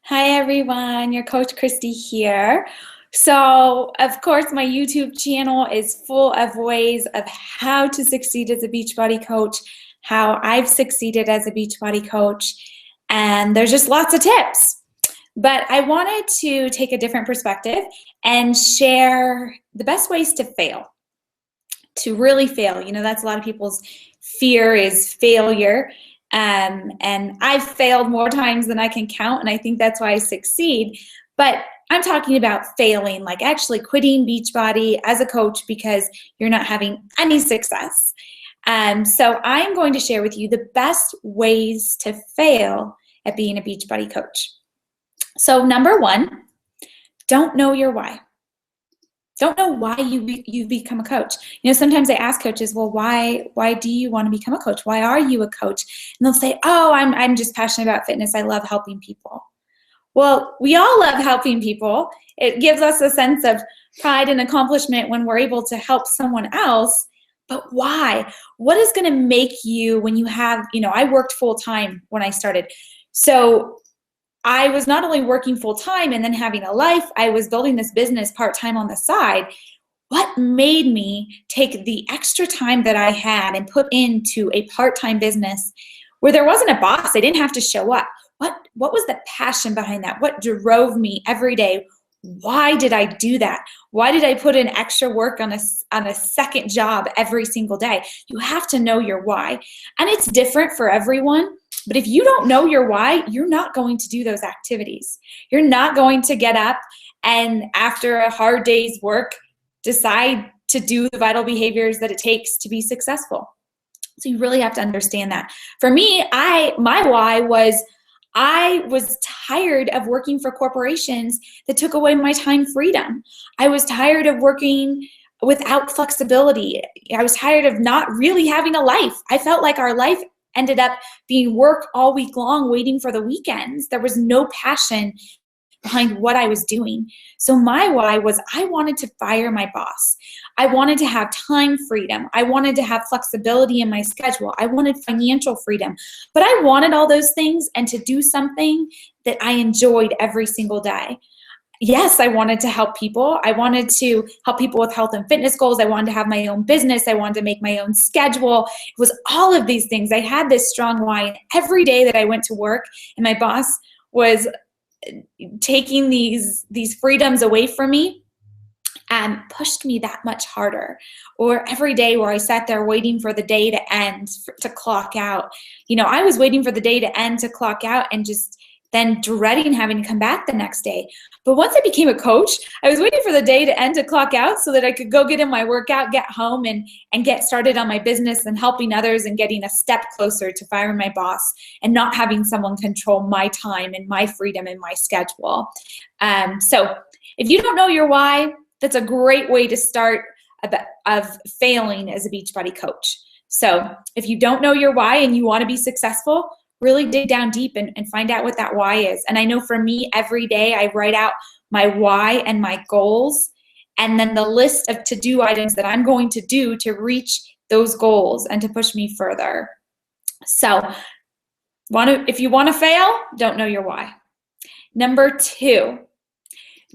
Hi everyone, your coach Christy here. So, of course, my YouTube channel is full of ways of how to succeed as a Beachbody coach, how I've succeeded as a Beachbody coach, and there's just lots of tips. But I wanted to take a different perspective and share the best ways to fail, to really fail. You know, that's a lot of people's fear is failure. And I've failed more times than I can count, and I think that's why I succeed. But I'm talking about failing, like actually quitting Beachbody as a coach because you're not having any success. So I'm going to share with you the best ways to fail at being a Beachbody coach. So number one, don't know your why. Don't know why you become a coach. You know, sometimes I ask coaches, well, why do you want to become a coach? Why are you a coach? And they'll say, oh, I'm just passionate about fitness. I love helping people. Well, we all love helping people. It gives us a sense of pride and accomplishment when we're able to help someone else. But why? What is going to make you, when you have, you know, I worked full time when I started. So I was not only working full time and then having a life, I was building this business part-time on the side. What made me take the extra time that I had and put into a part-time business where there wasn't a boss? I didn't have to show up. What was the passion behind that? What drove me every day? Why did I do that? Why did I put in extra work on a second job every single day? You have to know your why. And it's different for everyone. But if you don't know your why, you're not going to do those activities. You're not going to get up and after a hard day's work, decide to do the vital behaviors that it takes to be successful. So you really have to understand that. For me, my why was I was tired of working for corporations that took away my time freedom. I was tired of working without flexibility. I was tired of not really having a life. I felt like our life ended up being work all week long, waiting for the weekends. There was no passion behind what I was doing. So my why was I wanted to fire my boss. I wanted to have time freedom. I wanted to have flexibility in my schedule. I wanted financial freedom. But I wanted all those things and to do something that I enjoyed every single day. Yes, I wanted to help people. I wanted to help people with health and fitness goals. I wanted to have my own business. I wanted to make my own schedule. It was all of these things. I had this strong why. And every day that I went to work and my boss was taking these freedoms away from me and pushed me that much harder. Or every day where I sat there waiting for the day to end, to clock out. You know, I was waiting for the day to end to clock out and just then dreading having to come back the next day. But once I became a coach, I was waiting for the day to end to clock out so that I could go get in my workout, get home, and get started on my business and helping others and getting a step closer to firing my boss and not having someone control my time and my freedom and my schedule. So if you don't know your why, that's a great way to start of failing as a Beachbody coach. So if you don't know your why and you want to be successful, really dig down deep and find out what that why is. And I know for me, every day I write out my why and my goals, and then the list of to-do items that I'm going to do to reach those goals and to push me further. So if you want to fail, don't know your why. Number two,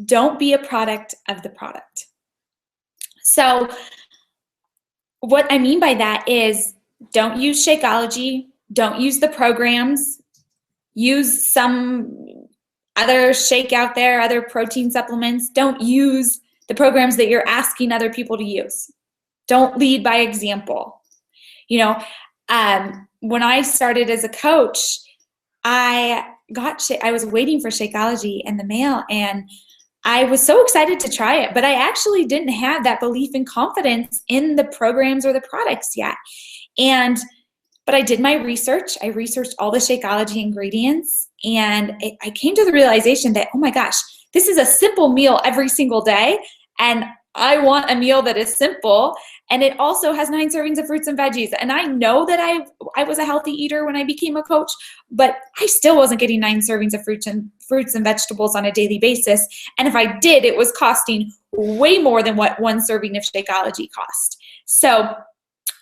don't be a product of the product. So what I mean by that is don't use Shakeology. Don't use the programs. Use some other shake out there, other protein supplements. Don't use the programs that you're asking other people to use. Don't lead by example. You know, when I started as a coach, I was waiting for Shakeology in the mail, and I was so excited to try it, but I actually didn't have that belief and confidence in the programs or the products yet. But I did my research. I researched all the Shakeology ingredients, and I came to the realization that, oh my gosh, this is a simple meal every single day, and I want a meal that is simple, and it also has 9 servings of fruits and veggies. And I know that I was a healthy eater when I became a coach, but I still wasn't getting 9 servings of fruits and vegetables on a daily basis. And if I did, it was costing way more than what 1 serving of Shakeology cost. So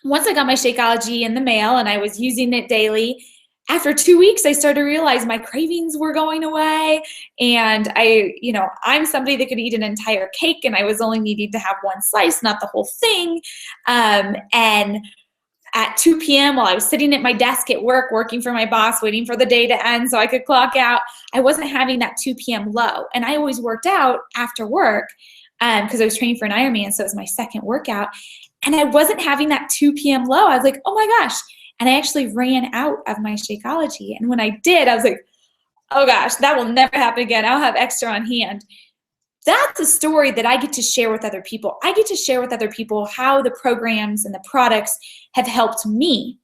once I got my Shakeology in the mail and I was using it daily, after 2 weeks, I started to realize my cravings were going away. And I'm somebody that could eat an entire cake, and I was only needing to have one slice, not the whole thing. And at 2 p.m. while I was sitting at my desk at work, working for my boss, waiting for the day to end so I could clock out, I wasn't having that 2 p.m. low. And I always worked out after work because I was training for an Ironman, so it was my second workout. And I wasn't having that 2 p.m. low. I was like, oh my gosh. And I actually ran out of my Shakeology. And when I did, I was like, oh gosh, that will never happen again. I'll have extra on hand. That's a story that I get to share with other people. I get to share with other people how the programs and the products have helped me.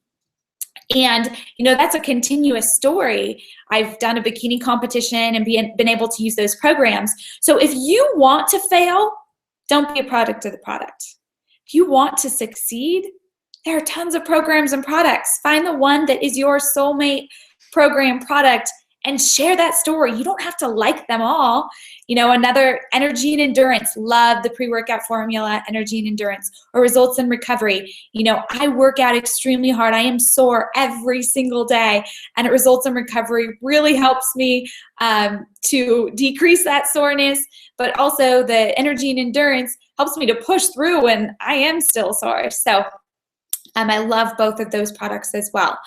And, that's a continuous story. I've done a bikini competition and been able to use those programs. So if you want to fail, don't be a product of the product. If you want to succeed, there are tons of programs and products. Find the one that is your soulmate program product and share that story. You don't have to like them all. Another, energy and endurance. Love the pre-workout formula, energy and endurance, or results in recovery. I work out extremely hard. I am sore every single day, and it results in recovery really helps me to decrease that soreness, but also the energy and endurance helps me to push through when I am still sore. So I love both of those products as well.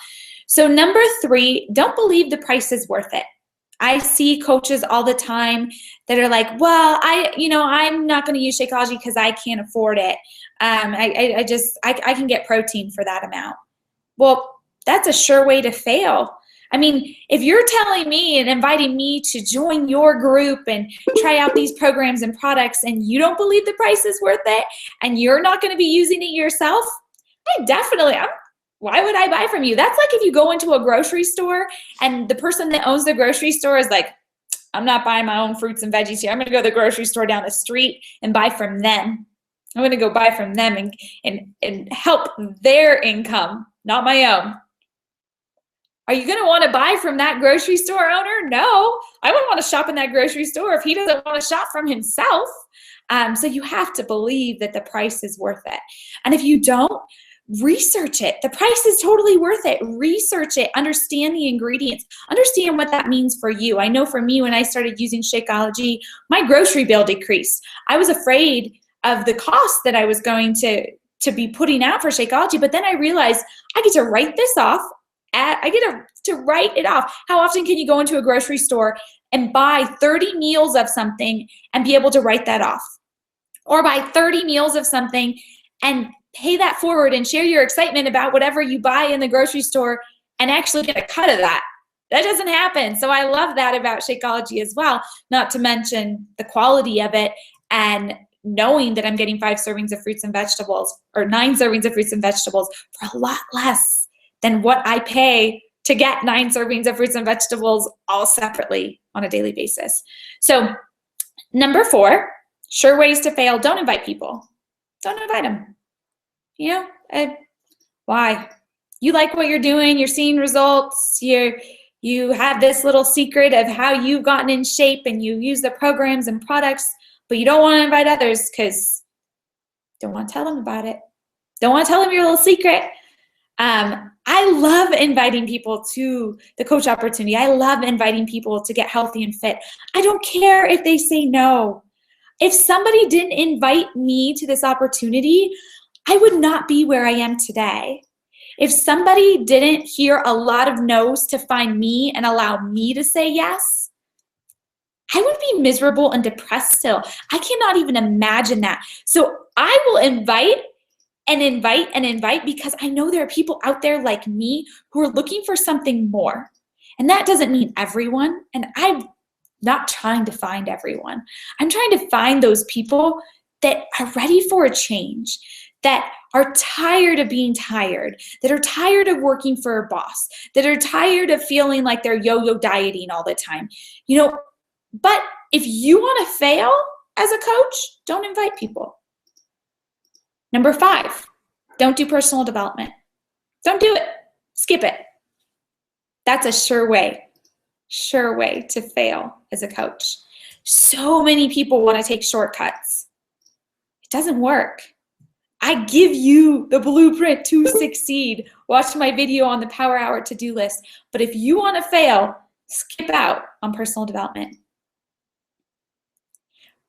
So number 3, don't believe the price is worth it. I see coaches all the time that are like, well, I'm not going to use Shakeology because I can't afford it. I can get protein for that amount. Well, that's a sure way to fail. I mean, if you're telling me and inviting me to join your group and try out these programs and products, and you don't believe the price is worth it, and you're not going to be using it yourself, why would I buy from you? That's like if you go into a grocery store and the person that owns the grocery store is like, I'm not buying my own fruits and veggies here. I'm going to go to the grocery store down the street and buy from them. I'm going to go buy from them and help their income, not my own. Are you going to want to buy from that grocery store owner? No, I wouldn't want to shop in that grocery store if he doesn't want to shop from himself. So you have to believe that the price is worth it. And if you don't, research it. The price is totally worth it. Research it. Understand the ingredients. Understand what that means for you. I know for me, when I started using Shakeology, my grocery bill decreased. I was afraid of the cost that I was going to be putting out for Shakeology, but then I realized I get to write this off. I get to write it off. How often can you go into a grocery store and buy 30 meals of something and be able to write that off? Or buy 30 meals of something and pay that forward and share your excitement about whatever you buy in the grocery store and actually get a cut of that. That doesn't happen. So I love that about Shakeology as well, not to mention the quality of it and knowing that I'm getting 5 servings of fruits and vegetables or 9 servings of fruits and vegetables for a lot less than what I pay to get 9 servings of fruits and vegetables all separately on a daily basis. So number 4, sure ways to fail. Don't invite people. Don't invite them. Why? You like what you're doing, you're seeing results, you have this little secret of how you've gotten in shape and you use the programs and products, but you don't want to invite others because you don't want to tell them about it. Don't want to tell them your little secret. I love inviting people to the coach opportunity. I love inviting people to get healthy and fit. I don't care if they say no. If somebody didn't invite me to this opportunity, I would not be where I am today. If somebody didn't hear a lot of no's to find me and allow me to say yes, I would be miserable and depressed still. I cannot even imagine that. So I will invite and invite and invite because I know there are people out there like me who are looking for something more. And that doesn't mean everyone. And I'm not trying to find everyone. I'm trying to find those people that are ready for a change, that are tired of being tired, that are tired of working for a boss, that are tired of feeling like they're yo-yo dieting all the time. But if you want to fail as a coach, don't invite people. Number 5, don't do personal development. Don't do it. Skip it. That's a sure way to fail as a coach. So many people want to take shortcuts. It doesn't work. I give you the blueprint to succeed. Watch my video on the Power Hour to-do list. But if you want to fail, skip out on personal development.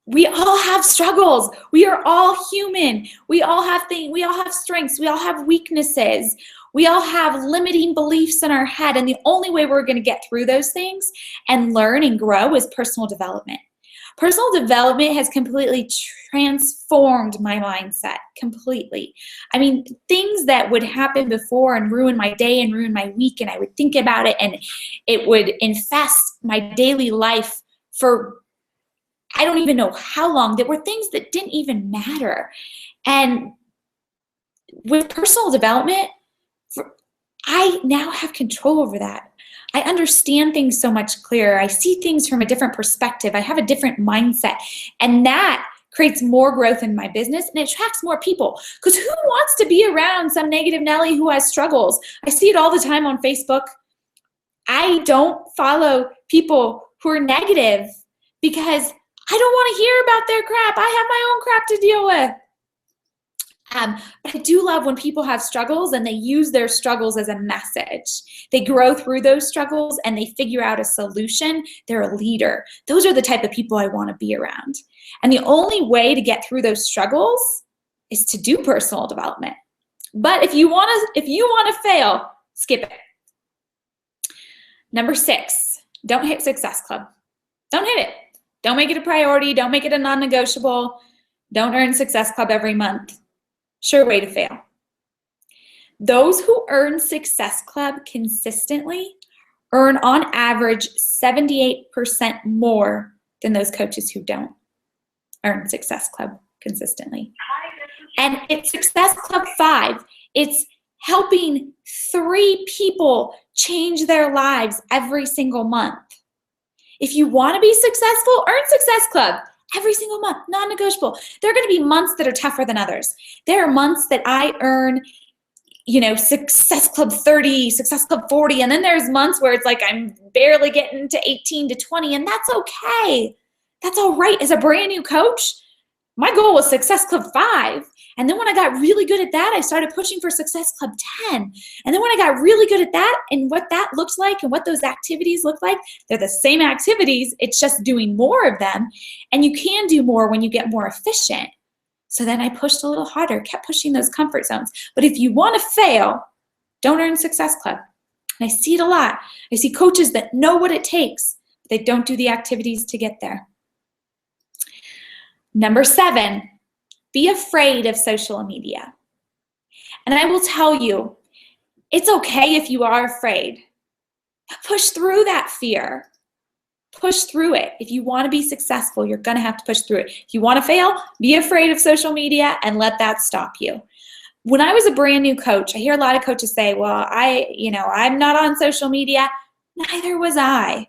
We all have struggles. We are all human. We all have things. We all have strengths. We all have weaknesses. We all have limiting beliefs in our head. And the only way we're going to get through those things and learn and grow is personal development. Personal development has completely transformed my mindset, completely. I mean, things that would happen before and ruin my day and ruin my week, and I would think about it and it would infest my daily life for I don't even know how long. There were things that didn't even matter. And with personal development, I now have control over that. I understand things so much clearer. I see things from a different perspective. I have a different mindset. And that creates more growth in my business and it attracts more people. Because who wants to be around some negative Nelly who has struggles? I see it all the time on Facebook. I don't follow people who are negative because I don't want to hear about their crap. I have my own crap to deal with. But I do love when people have struggles and they use their struggles as a message. They grow through those struggles and they figure out a solution. They're a leader. Those are the type of people I want to be around. And the only way to get through those struggles is to do personal development. But if you want to fail, skip it. Number 6, don't hit Success Club. Don't hit it. Don't make it a priority. Don't make it a non-negotiable. Don't earn Success Club every month. Sure way to fail. Those who earn Success Club consistently earn on average 78% more than those coaches who don't earn Success Club consistently. And it's Success Club 5. It's helping 3 people change their lives every single month. If you want to be successful, earn Success Club every single month, non-negotiable. There are going to be months that are tougher than others. There are months that I earn, Success Club 30, Success Club 40, and then there's months where it's like I'm barely getting to 18 to 20, and that's okay. That's all right. As a brand new coach, my goal was Success Club 5. And then when I got really good at that, I started pushing for Success Club 10. And then when I got really good at that and what that looks like and what those activities look like, they're the same activities. It's just doing more of them. And you can do more when you get more efficient. So then I pushed a little harder, kept pushing those comfort zones. But if you want to fail, don't earn Success Club. And I see it a lot. I see coaches that know what it takes, but they don't do the activities to get there. Number 7. Be afraid of social media. And I will tell you, it's okay if you are afraid. Push through that fear. Push through it. If you want to be successful, you're going to have to push through it. If you want to fail, be afraid of social media and let that stop you. When I was a brand new coach, I hear a lot of coaches say, well, I'm not on social media. Neither was I.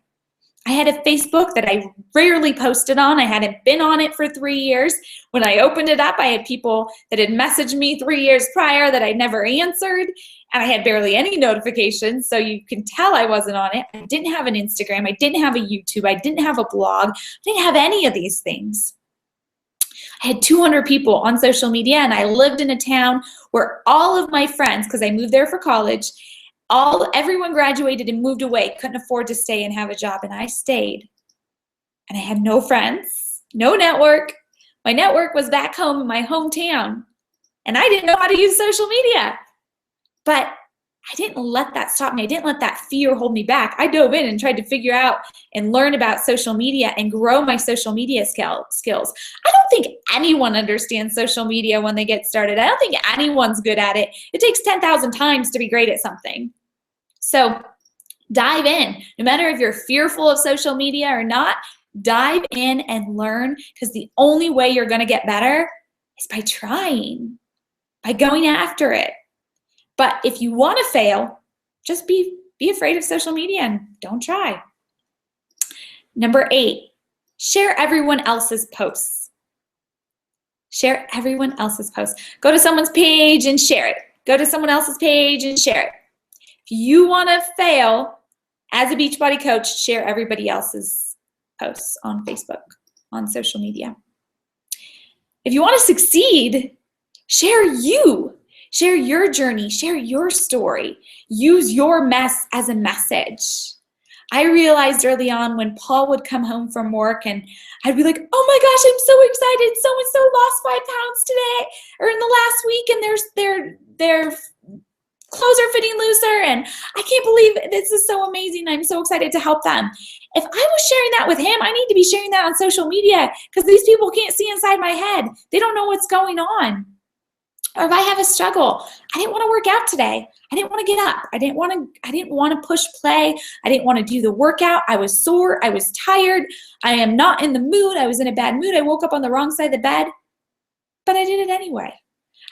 I had a Facebook that I rarely posted on. I hadn't been on it for 3 years. When I opened it up, I had people that had messaged me 3 years prior that I never answered, and I had barely any notifications, so you can tell I wasn't on it. I didn't have an Instagram. I didn't have a YouTube. I didn't have a blog. I didn't have any of these things. I had 200 people on social media, and I lived in a town where all of my friends, because I moved there for college, everyone graduated and moved away, couldn't afford to stay and have a job, and I stayed. And I had no friends, no network. My network was back home in my hometown, and I didn't know how to use social media. But I didn't let that stop me. I didn't let that fear hold me back. I dove in and tried to figure out and learn about social media and grow my social media skills. I don't think anyone understands social media when they get started. I don't think anyone's good at it. It takes 10,000 times to be great at something. So dive in. No matter if you're fearful of social media or not, dive in and learn, because the only way you're going to get better is by trying, by going after it. But if you want to fail, just be afraid of social media and don't try. Number 8, share everyone else's posts. Share everyone else's posts. Go to someone's page and share it. Go to someone else's page and share it. If you want to fail as a Beachbody coach, share everybody else's posts on Facebook, on social media. If you want to succeed, Share you. Share your journey. Share your story. Use your mess as a message. I realized early on when Paul would come home from work and I'd be like, oh my gosh, I'm so excited. So-and-so lost 5 pounds today or in the last week, and their clothes are fitting looser, and I can't believe this is so amazing. I'm so excited to help them. If I was sharing that with him, I need to be sharing that on social media because these people can't see inside my head. They don't know what's going on. Or if I have a struggle, I didn't want to work out today. I didn't want to get up. I didn't want to push play. I didn't want to do the workout. I was sore. I was tired. I am not in the mood. I was in a bad mood. I woke up on the wrong side of the bed, but I did it anyway.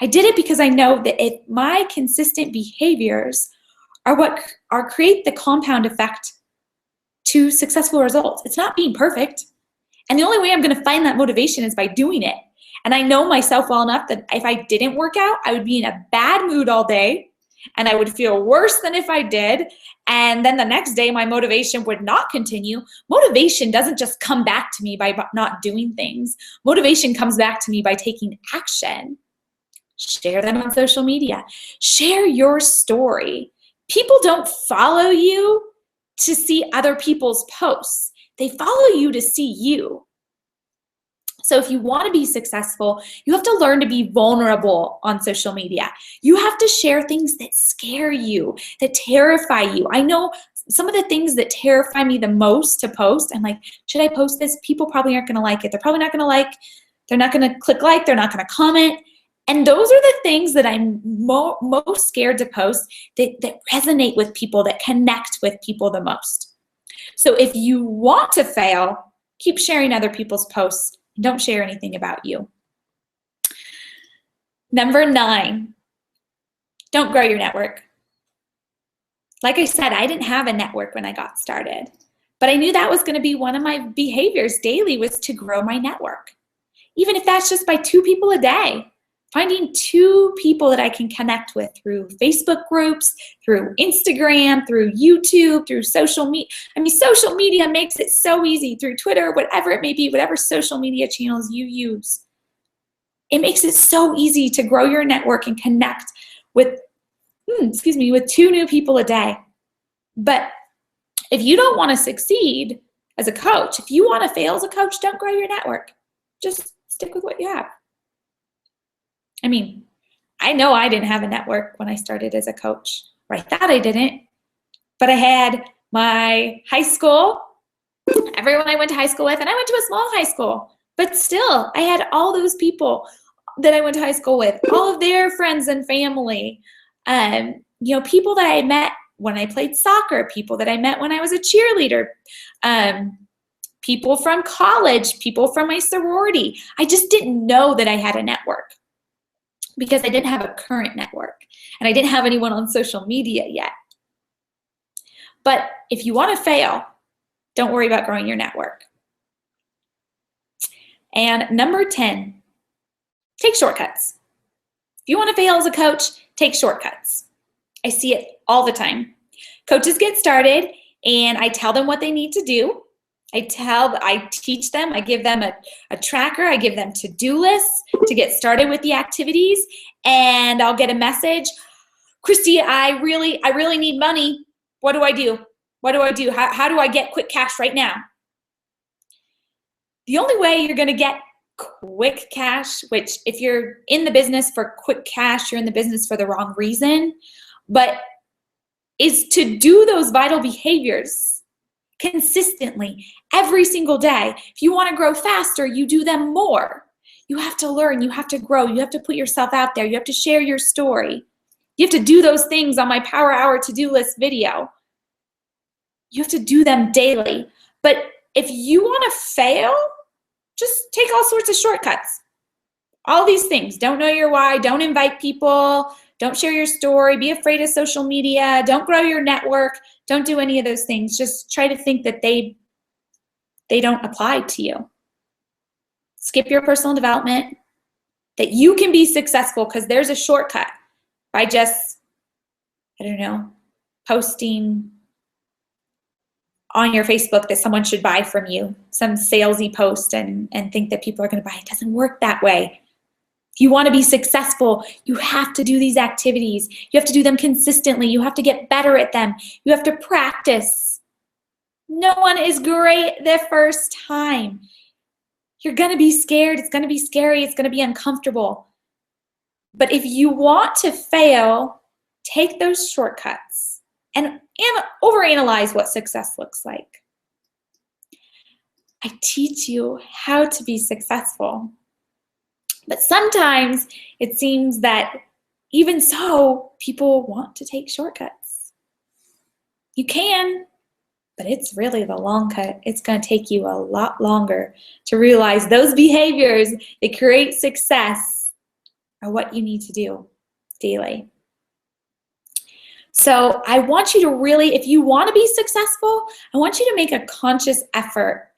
I did it because I know that if my consistent behaviors are what create the compound effect to successful results. It's not being perfect. And the only way I'm going to find that motivation is by doing it. And I know myself well enough that if I didn't work out, I would be in a bad mood all day and I would feel worse than if I did. And then the next day, my motivation would not continue. Motivation doesn't just come back to me by not doing things. Motivation comes back to me by taking action. Share them on social media. Share your story. People don't follow you to see other people's posts. They follow you to see you. So if you want to be successful, you have to learn to be vulnerable on social media. You have to share things that scare you, that terrify you. I know some of the things that terrify me the most to post. I'm like, should I post this? People probably aren't going to like it. They're probably not going to like. They're not going to click like. They're not going to comment. And those are the things that I'm most scared to post that resonate with people, that connect with people the most. So if you want to fail, keep sharing other people's posts. Don't share anything about you. Number 9, don't grow your network. Like I said, I didn't have a network when I got started, but I knew that was going to be one of my behaviors daily, was to grow my network. Even if that's just by 2 people a day, finding 2 people that I can connect with through Facebook groups, through Instagram, through YouTube, through social media. I mean, social media makes it so easy, through Twitter, whatever it may be, whatever social media channels you use. It makes it so easy to grow your network and connect with, with 2 new people a day. But if you don't want to succeed as a coach, if you want to fail as a coach, don't grow your network. Just stick with what you have. I mean, I know I didn't have a network when I started as a coach, or I thought I didn't, but I had my high school, everyone I went to high school with, and I went to a small high school, but still, I had all those people that I went to high school with, all of their friends and family, people that I met when I played soccer, people that I met when I was a cheerleader, people from college, people from my sorority. I just didn't know that I had a network, because I didn't have a current network and I didn't have anyone on social media yet. But if you want to fail, don't worry about growing your network. And number 10, take shortcuts. If you want to fail as a coach, take shortcuts. I see it all the time. Coaches get started and I tell them what they need to do. I teach them, I give them a tracker, I give them to-do lists to get started with the activities, and I'll get a message, Christy, I really need money. What do I do? What do I do? How do I get quick cash right now? The only way you're going to get quick cash, which if you're in the business for quick cash, you're in the business for the wrong reason, but is to do those vital behaviors consistently every single day. If you want to grow faster, you do them more. You have to learn, you have to grow, you have to put yourself out there, you have to share your story. You have to do those things on my Power Hour to-do list video. You have to do them daily. But if you want to fail, just take all sorts of shortcuts. All these things. Don't know your why, don't invite people, don't share your story, be afraid of social media, don't grow your network, don't do any of those things. Just try to think that they don't apply to you. Skip your personal development, that you can be successful because there's a shortcut by just, posting on your Facebook that someone should buy from you, some salesy post and think that people are going to buy. It doesn't work that way. you want to be successful, you have to do these activities. You have to do them consistently. You have to get better at them. You have to practice. No one is great the first time. You're going to be scared. It's going to be scary. It's going to be uncomfortable. But if you want to fail, take those shortcuts and overanalyze what success looks like. I teach you how to be successful. But sometimes it seems that even so, people want to take shortcuts. You can, but it's really the long cut. It's going to take you a lot longer to realize those behaviors that create success are what you need to do daily. So I want you to really, if you want to be successful, I want you to make a conscious effort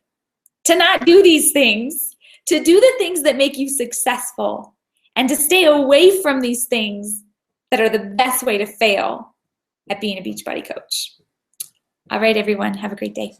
to not do these things, to do the things that make you successful, and to stay away from these things that are the best way to fail at being a Beachbody coach. All right, everyone, have a great day.